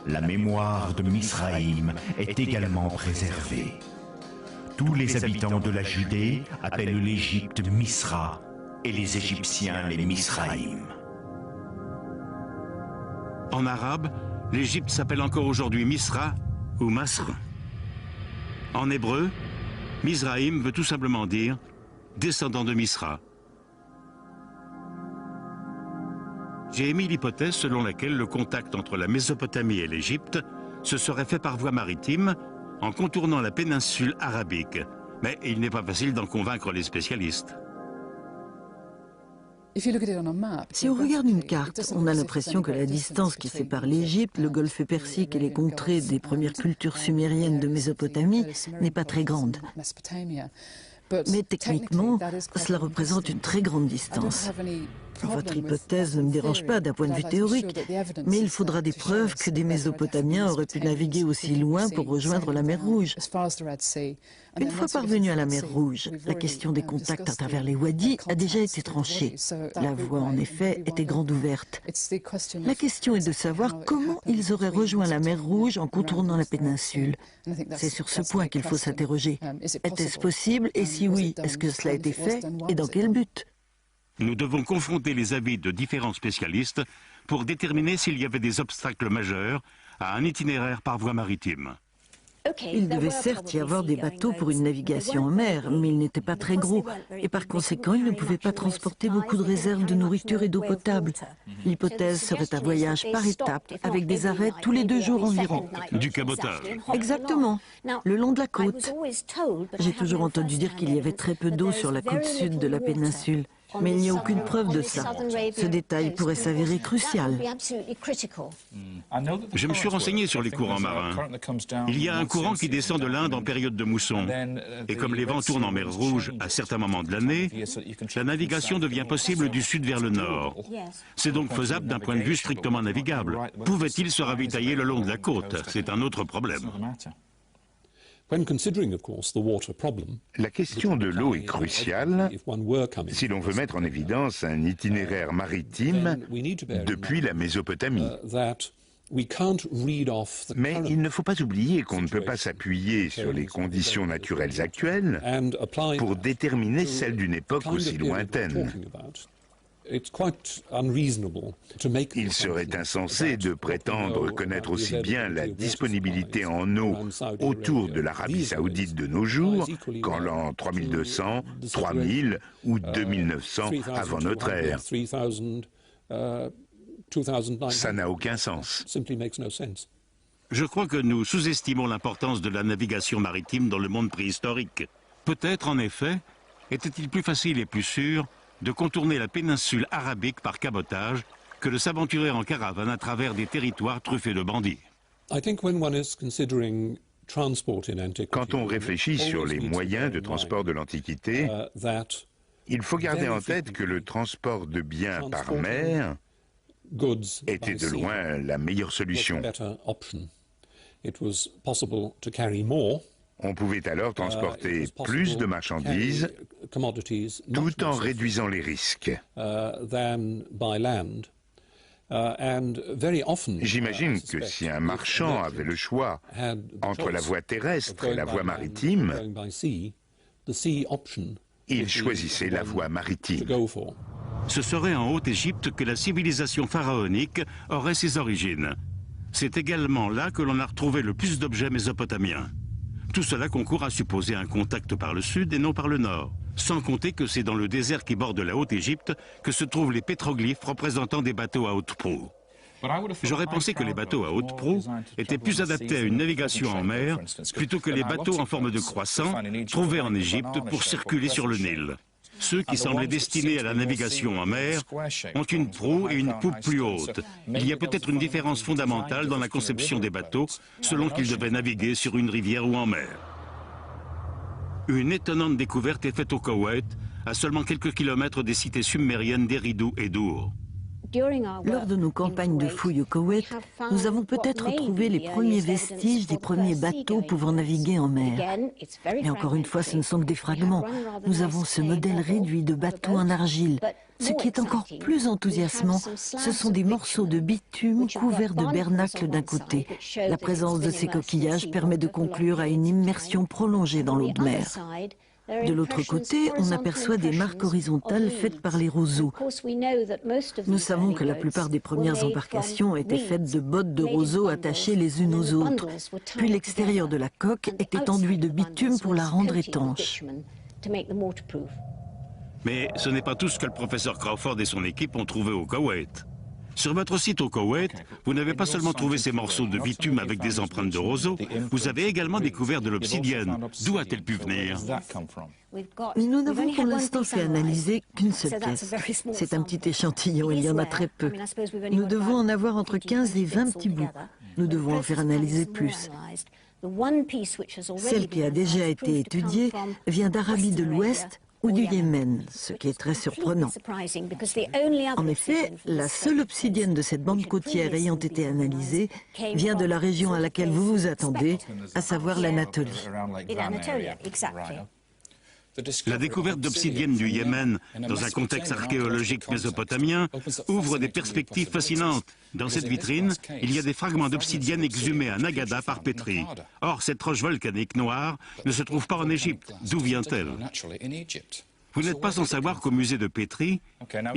La mémoire de Misraïm est également préservée. Tous les habitants de la Judée appellent l'Égypte Misra et les Égyptiens les Misraïm. En arabe, l'Égypte s'appelle encore aujourd'hui Misra ou Masr. En hébreu, Mizraïm veut tout simplement dire descendant de Misra. J'ai émis l'hypothèse selon laquelle le contact entre la Mésopotamie et l'Égypte se serait fait par voie maritime en contournant la péninsule arabique. Mais il n'est pas facile d'en convaincre les spécialistes. Si on regarde une carte, on a l'impression que la distance qui sépare l'Égypte, le golfe Persique et les contrées des premières cultures sumériennes de Mésopotamie n'est pas très grande. Mais techniquement, cela représente une très grande distance. Votre hypothèse ne me dérange pas d'un point de vue théorique, mais il faudra des preuves que des Mésopotamiens auraient pu naviguer aussi loin pour rejoindre la mer Rouge. Une fois parvenus à la mer Rouge, la question des contacts à travers les wadis a déjà été tranchée. La voie, en effet, était grande ouverte. La question est de savoir comment ils auraient rejoint la mer Rouge en contournant la péninsule. C'est sur ce point qu'il faut s'interroger. Était-ce possible? Et si oui, est-ce que cela a été fait? Et dans quel but? Nous devons confronter les avis de différents spécialistes pour déterminer s'il y avait des obstacles majeurs à un itinéraire par voie maritime. Il devait certes y avoir des bateaux pour une navigation en mer, mais ils n'étaient pas très gros, et par conséquent, ils ne pouvaient pas transporter beaucoup de réserves de nourriture et d'eau potable. L'hypothèse serait un voyage par étapes, avec des arrêts tous les 2 jours environ. Du cabotage. Exactement, le long de la côte. J'ai toujours entendu dire qu'il y avait très peu d'eau sur la côte sud de la péninsule. Mais il n'y a aucune preuve de ça. Ce détail pourrait s'avérer crucial. Je me suis renseigné sur les courants marins. Il y a un courant qui descend de l'Inde en période de mousson. Et comme les vents tournent en mer Rouge à certains moments de l'année, la navigation devient possible du sud vers le nord. C'est donc faisable d'un point de vue strictement navigable. Pouvait-il se ravitailler le long de la côte? C'est un autre problème. La question de l'eau est cruciale si l'on veut mettre en évidence un itinéraire maritime depuis la Mésopotamie. Mais il ne faut pas oublier qu'on ne peut pas s'appuyer sur les conditions naturelles actuelles pour déterminer celles d'une époque aussi lointaine. Il serait insensé de prétendre connaître aussi bien la disponibilité en eau autour de l'Arabie Saoudite de nos jours qu'en l'an 3200, 3000 ou 2900 avant notre ère. Ça n'a aucun sens. Je crois que nous sous-estimons l'importance de la navigation maritime dans le monde préhistorique. Peut-être, en effet, était-il plus facile et plus sûr de contourner la péninsule arabique par cabotage que de s'aventurer en caravane à travers des territoires truffés de bandits. Quand on réfléchit sur les moyens de transport de l'Antiquité, il faut garder en tête que le transport de biens par mer était de loin la meilleure solution. On pouvait alors transporter plus de marchandises tout en réduisant les risques. J'imagine que si un marchand avait le choix entre la voie terrestre et la voie maritime, il choisissait la voie maritime. Ce serait en Haute-Égypte que la civilisation pharaonique aurait ses origines. C'est également là que l'on a retrouvé le plus d'objets mésopotamiens. Tout cela concourt à supposer un contact par le sud et non par le nord. Sans compter que c'est dans le désert qui borde la Haute-Égypte que se trouvent les pétroglyphes représentant des bateaux à haute proue. J'aurais pensé que les bateaux à haute proue étaient plus adaptés à une navigation en mer plutôt que les bateaux en forme de croissant trouvés en Égypte pour circuler sur le Nil. Ceux qui semblaient destinés à la navigation en mer ont une proue et une poupe plus hautes. Il y a peut-être une différence fondamentale dans la conception des bateaux selon qu'ils devaient naviguer sur une rivière ou en mer. Une étonnante découverte est faite au Koweït, à seulement quelques kilomètres des cités sumériennes d'Eridu et d'Ur. Lors de nos campagnes de fouilles au Koweït, nous avons peut-être trouvé les premiers vestiges des premiers bateaux pouvant naviguer en mer. Mais encore une fois, ce ne sont que des fragments. Nous avons ce modèle réduit de bateau en argile. Ce qui est encore plus enthousiasmant, ce sont des morceaux de bitume couverts de bernacles d'un côté. La présence de ces coquillages permet de conclure à une immersion prolongée dans l'eau de mer. De l'autre côté, on aperçoit des marques horizontales faites par les roseaux. Nous savons que la plupart des premières embarcations étaient faites de bottes de roseaux attachées les unes aux autres. Puis l'extérieur de la coque était enduit de bitume pour la rendre étanche. Mais ce n'est pas tout ce que le professeur Crawford et son équipe ont trouvé au Koweït. Sur votre site au Koweït, vous n'avez pas seulement trouvé ces morceaux de bitume avec des empreintes de roseaux, vous avez également découvert de l'obsidienne. D'où a-t-elle pu venir? Nous n'avons pour l'instant fait analyser qu'une seule pièce. C'est un petit échantillon, il y en a très peu. Nous devons en avoir entre 15 et 20 petits bouts. Nous devons en faire analyser plus. Celle qui a déjà été étudiée vient d'Arabie de l'Ouest ou du Yémen, ce qui est très surprenant. En effet, la seule obsidienne de cette bande côtière ayant été analysée vient de la région à laquelle vous vous attendez, à savoir l'Anatolie. La découverte d'obsidienne du Yémen dans un contexte archéologique mésopotamien ouvre des perspectives fascinantes. Dans cette vitrine, il y a des fragments d'obsidienne exhumés à Nagada par pétri. Or, cette roche volcanique noire ne se trouve pas en Égypte. D'où vient-elle? Vous n'êtes pas sans savoir qu'au musée de Petri,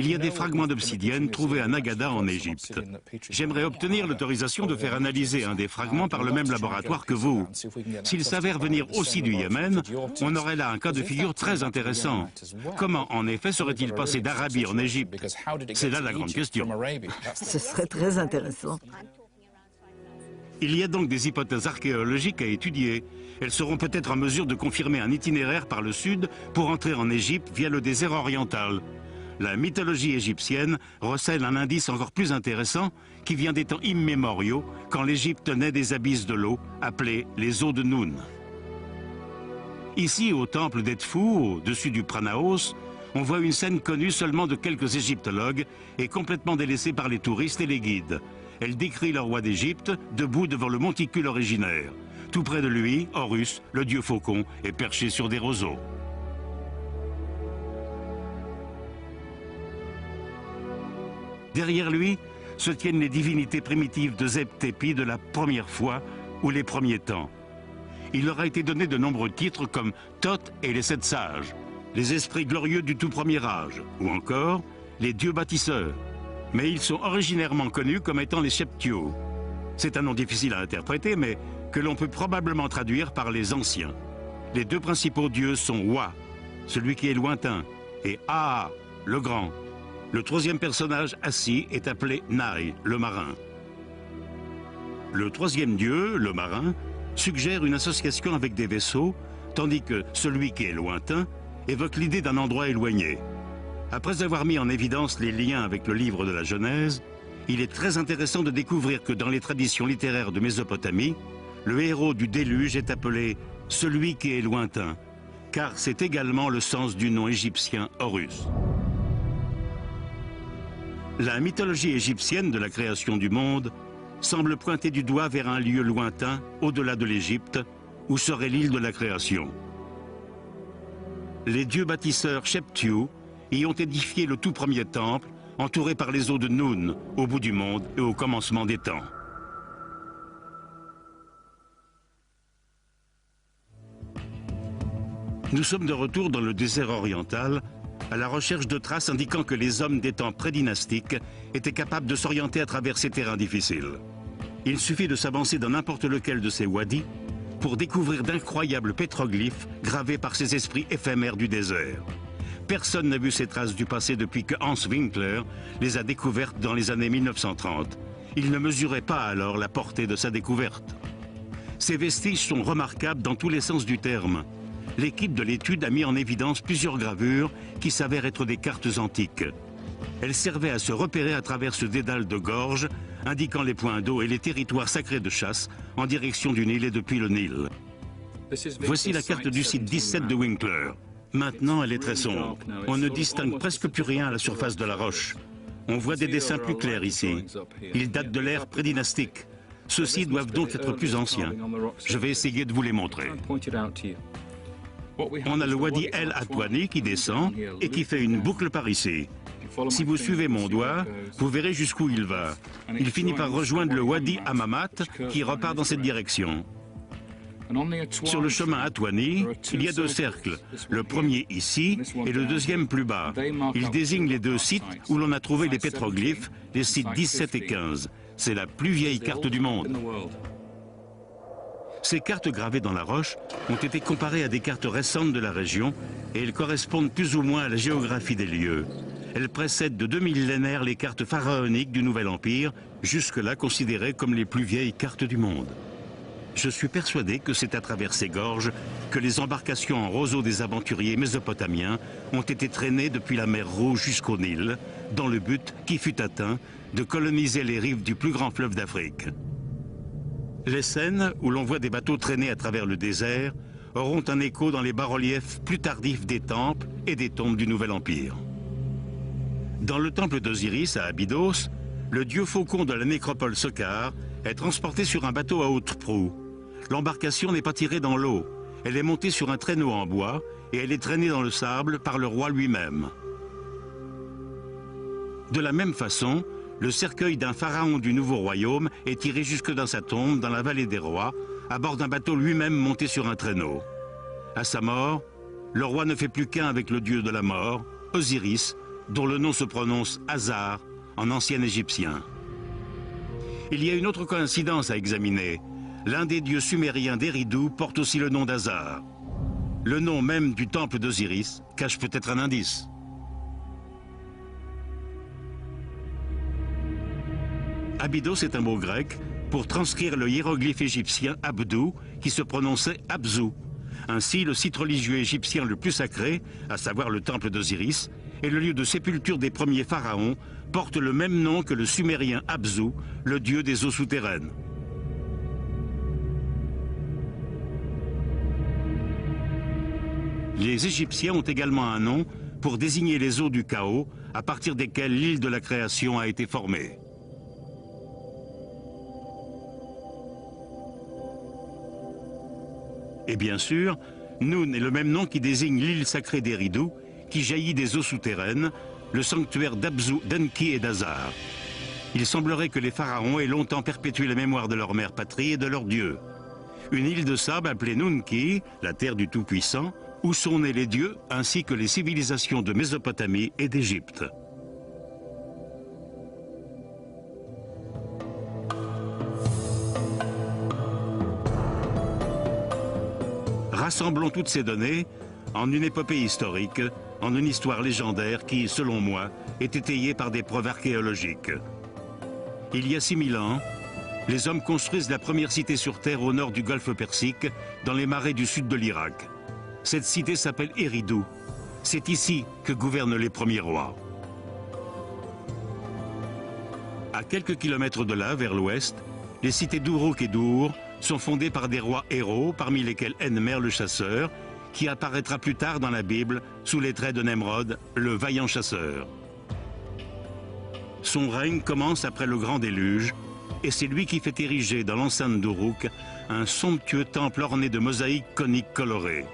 il y a des fragments d'obsidienne trouvés à Nagada en Égypte. J'aimerais obtenir l'autorisation de faire analyser un des fragments par le même laboratoire que vous. S'il s'avère venir aussi du Yémen, on aurait là un cas de figure très intéressant. Comment, en effet, serait-il passé d'Arabie en Égypte? C'est là la grande question. Ce serait très intéressant. Il y a donc des hypothèses archéologiques à étudier. Elles seront peut-être en mesure de confirmer un itinéraire par le sud pour entrer en Égypte via le désert oriental. La mythologie égyptienne recèle un indice encore plus intéressant qui vient des temps immémoriaux, quand l'Égypte tenait des abysses de l'eau, appelés les eaux de Noun. Ici, au temple d'Edfu, au-dessus du Pranaos, on voit une scène connue seulement de quelques égyptologues et complètement délaissée par les touristes et les guides. Elle décrit le roi d'Égypte debout devant le monticule originaire. Tout près de lui, Horus, le dieu faucon, est perché sur des roseaux. Derrière lui se tiennent les divinités primitives de Zeb-Tépi de la première fois ou les premiers temps. Il leur a été donné de nombreux titres comme Thoth et les 7 sages, les esprits glorieux du tout premier âge, ou encore les dieux bâtisseurs. Mais ils sont originairement connus comme étant les Sheptiou. C'est un nom difficile à interpréter, mais que l'on peut probablement traduire par les anciens. Les deux principaux dieux sont Wa, celui qui est lointain, et Aa, le grand. Le troisième personnage assis est appelé Nai, le marin. Le troisième dieu, le marin, suggère une association avec des vaisseaux, tandis que celui qui est lointain évoque l'idée d'un endroit éloigné. Après avoir mis en évidence les liens avec le livre de la Genèse, il est très intéressant de découvrir que dans les traditions littéraires de Mésopotamie, le héros du déluge est appelé « celui qui est lointain », car c'est également le sens du nom égyptien Horus. La mythologie égyptienne de la création du monde semble pointer du doigt vers un lieu lointain, au-delà de l'Égypte, où serait l'île de la création. Les dieux bâtisseurs Sheptiou y ont édifié le tout premier temple, entouré par les eaux de Noun, au bout du monde et au commencement des temps. Nous sommes de retour dans le désert oriental, à la recherche de traces indiquant que les hommes des temps prédynastiques étaient capables de s'orienter à travers ces terrains difficiles. Il suffit de s'avancer dans n'importe lequel de ces wadis pour découvrir d'incroyables pétroglyphes gravés par ces esprits éphémères du désert. Personne n'a vu ces traces du passé depuis que Hans Winkler les a découvertes dans les années 1930. Il ne mesurait pas alors la portée de sa découverte. Ces vestiges sont remarquables dans tous les sens du terme. L'équipe de l'étude a mis en évidence plusieurs gravures qui s'avèrent être des cartes antiques. Elles servaient à se repérer à travers ce dédale de gorges, indiquant les points d'eau et les territoires sacrés de chasse en direction du Nil et depuis le Nil. Voici la carte du site 17 de Winkler. Maintenant, elle est très sombre. On ne distingue presque plus rien à la surface de la roche. On voit des dessins plus clairs ici. Ils datent de l'ère prédynastique. Ceux-ci doivent donc être plus anciens. Je vais essayer de vous les montrer. On a le Wadi El Atwani qui descend et qui fait une boucle par ici. Si vous suivez mon doigt, vous verrez jusqu'où il va. Il finit par rejoindre le Wadi Hammamat qui repart dans cette direction. Sur le chemin Atwani, il y a 2 cercles, le premier ici et le deuxième plus bas. Ils désignent les 2 sites où l'on a trouvé les pétroglyphes, les sites 17 et 15. C'est la plus vieille carte du monde. Ces cartes gravées dans la roche ont été comparées à des cartes récentes de la région et elles correspondent plus ou moins à la géographie des lieux. Elles précèdent de 2 millénaires les cartes pharaoniques du Nouvel Empire, jusque-là considérées comme les plus vieilles cartes du monde. Je suis persuadé que c'est à travers ces gorges que les embarcations en roseau des aventuriers mésopotamiens ont été traînées depuis la mer Rouge jusqu'au Nil, dans le but, qui fut atteint, de coloniser les rives du plus grand fleuve d'Afrique. Les scènes où l'on voit des bateaux traîner à travers le désert auront un écho dans les bas-reliefs plus tardifs des temples et des tombes du Nouvel Empire. Dans le temple d'Osiris à Abydos, le dieu faucon de la nécropole Sokar est transporté sur un bateau à haute proue. L'embarcation n'est pas tirée dans l'eau, elle est montée sur un traîneau en bois et elle est traînée dans le sable par le roi lui-même. De la même façon, le cercueil d'un pharaon du Nouveau Royaume est tiré jusque dans sa tombe dans la vallée des rois, à bord d'un bateau lui-même monté sur un traîneau. À sa mort, le roi ne fait plus qu'un avec le dieu de la mort, Osiris, dont le nom se prononce Azar en ancien égyptien. Il y a une autre coïncidence à examiner. L'un des dieux sumériens d'Eridu porte aussi le nom d'Azar. Le nom même du temple d'Osiris cache peut-être un indice. Abydos est un mot grec pour transcrire le hiéroglyphe égyptien Abdou qui se prononçait Abzou. Ainsi, le site religieux égyptien le plus sacré, à savoir le temple d'Osiris, et le lieu de sépulture des premiers pharaons, porte le même nom que le sumérien Abzou, le dieu des eaux souterraines. Les Égyptiens ont également un nom pour désigner les eaux du chaos, à partir desquelles l'île de la création a été formée. Et bien sûr, Noun est le même nom qui désigne l'île sacrée d'Eridu, qui jaillit des eaux souterraines, le sanctuaire d'Abzou, d'Enki et d'Azar. Il semblerait que les pharaons aient longtemps perpétué la mémoire de leur mère patrie et de leur dieu. Une île de sable appelée Nunki, la terre du Tout-Puissant, où sont nés les dieux ainsi que les civilisations de Mésopotamie et d'Égypte. Rassemblons toutes ces données en une épopée historique, en une histoire légendaire qui, selon moi, est étayée par des preuves archéologiques. Il y a 6000 ans, les hommes construisent la première cité sur Terre au nord du golfe Persique, dans les marais du sud de l'Irak. Cette cité s'appelle Eridu. C'est ici que gouvernent les premiers rois. À quelques kilomètres de là, vers l'ouest, les cités d'Uruk et d'Ur sont fondées par des rois héros, parmi lesquels Enmer le chasseur, qui apparaîtra plus tard dans la Bible sous les traits de Nemrod, le vaillant chasseur. Son règne commence après le grand déluge, et c'est lui qui fait ériger dans l'enceinte d'Uruk un somptueux temple orné de mosaïques coniques colorées.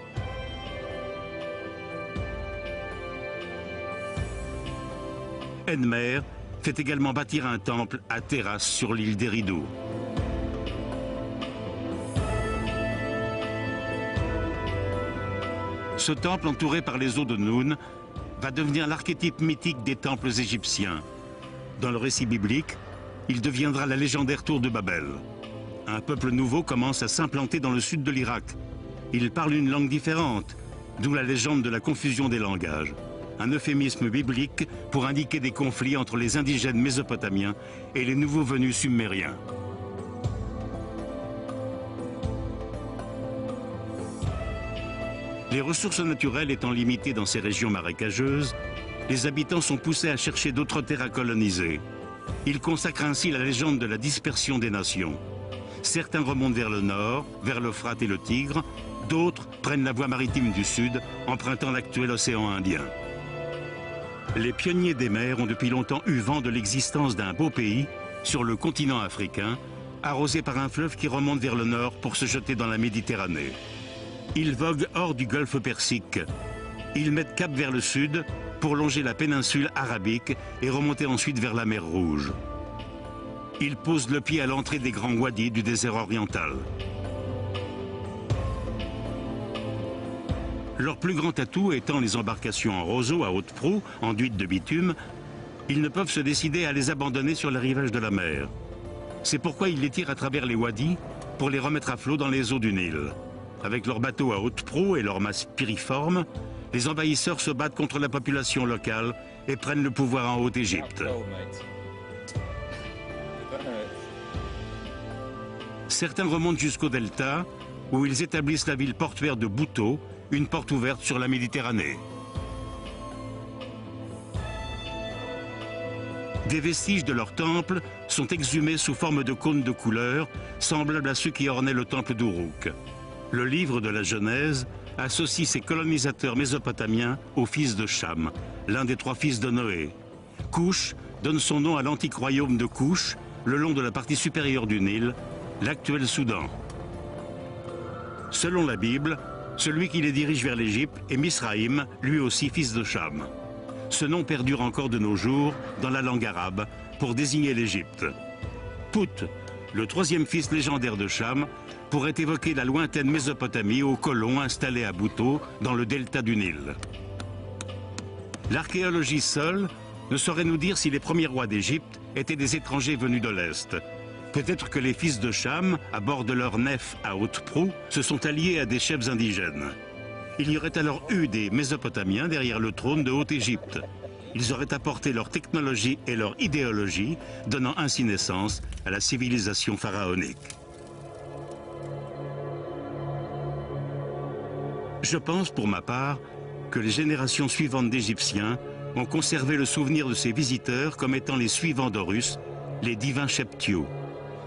Enmer fait également bâtir un temple à terrasse sur l'île d'Eridu. Ce temple, entouré par les eaux de Noun, va devenir l'archétype mythique des temples égyptiens. Dans le récit biblique, il deviendra la légendaire tour de Babel. Un peuple nouveau commence à s'implanter dans le sud de l'Irak. Il parle une langue différente, d'où la légende de la confusion des langages. Un euphémisme biblique pour indiquer des conflits entre les indigènes mésopotamiens et les nouveaux venus sumériens. Les ressources naturelles étant limitées dans ces régions marécageuses, les habitants sont poussés à chercher d'autres terres à coloniser. Ils consacrent ainsi la légende de la dispersion des nations. Certains remontent vers le nord, vers l'Euphrate et le Tigre, d'autres prennent la voie maritime du sud, empruntant l'actuel océan Indien. Les pionniers des mers ont depuis longtemps eu vent de l'existence d'un beau pays sur le continent africain, arrosé par un fleuve qui remonte vers le nord pour se jeter dans la Méditerranée. Ils voguent hors du golfe Persique. Ils mettent cap vers le sud pour longer la péninsule arabique et remonter ensuite vers la mer Rouge. Ils posent le pied à l'entrée des grands wadis du désert oriental. Leur plus grand atout étant les embarcations en roseau à haute proue, enduites de bitume, ils ne peuvent se décider à les abandonner sur le rivage de la mer. C'est pourquoi ils les tirent à travers les wadis pour les remettre à flot dans les eaux du Nil. Avec leurs bateaux à haute proue et leurs masses piriformes, les envahisseurs se battent contre la population locale et prennent le pouvoir en Haute-Égypte. Certains remontent jusqu'au delta, où ils établissent la ville portuaire de Bouto, une porte ouverte sur la Méditerranée. Des vestiges de leur temple sont exhumés sous forme de cônes de couleur, semblables à ceux qui ornaient le temple d'Uruk. Le livre de la Genèse associe ces colonisateurs mésopotamiens au fils de Cham, l'un des 3 fils de Noé. Couche donne son nom à l'antique royaume de Couche, le long de la partie supérieure du Nil, l'actuel Soudan. Selon la Bible, celui qui les dirige vers l'Égypte est Misraïm, lui aussi fils de Cham. Ce nom perdure encore de nos jours dans la langue arabe pour désigner l'Égypte. Pout, le 3e fils légendaire de Cham, pourrait évoquer la lointaine Mésopotamie aux colons installés à Bouto, dans le delta du Nil. L'archéologie seule ne saurait nous dire si les premiers rois d'Égypte étaient des étrangers venus de l'Est. Peut-être que les fils de Cham, à bord de leur nef à haute proue, se sont alliés à des chefs indigènes. Il y aurait alors eu des Mésopotamiens derrière le trône de Haute-Égypte. Ils auraient apporté leur technologie et leur idéologie, donnant ainsi naissance à la civilisation pharaonique. Je pense, pour ma part, que les générations suivantes d'Égyptiens ont conservé le souvenir de ces visiteurs comme étant les suivants d'Horus, les divins Sheptiou.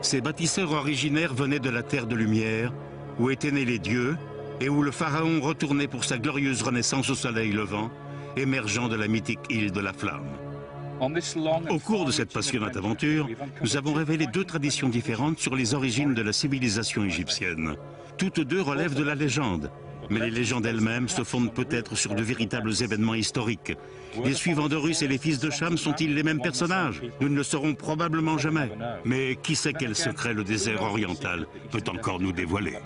Ces bâtisseurs originaires venaient de la terre de lumière, où étaient nés les dieux, et où le pharaon retournait pour sa glorieuse renaissance au soleil levant, émergeant de la mythique île de la Flamme. Au cours de cette passionnante aventure, nous avons révélé deux traditions différentes sur les origines de la civilisation égyptienne. Toutes deux relèvent de la légende, mais les légendes elles-mêmes se fondent peut-être sur de véritables événements historiques. Les suivants d'Horus et les fils de Cham sont-ils les mêmes personnages? Nous ne le saurons probablement jamais. Mais qui sait quel secret le désert oriental peut encore nous dévoiler?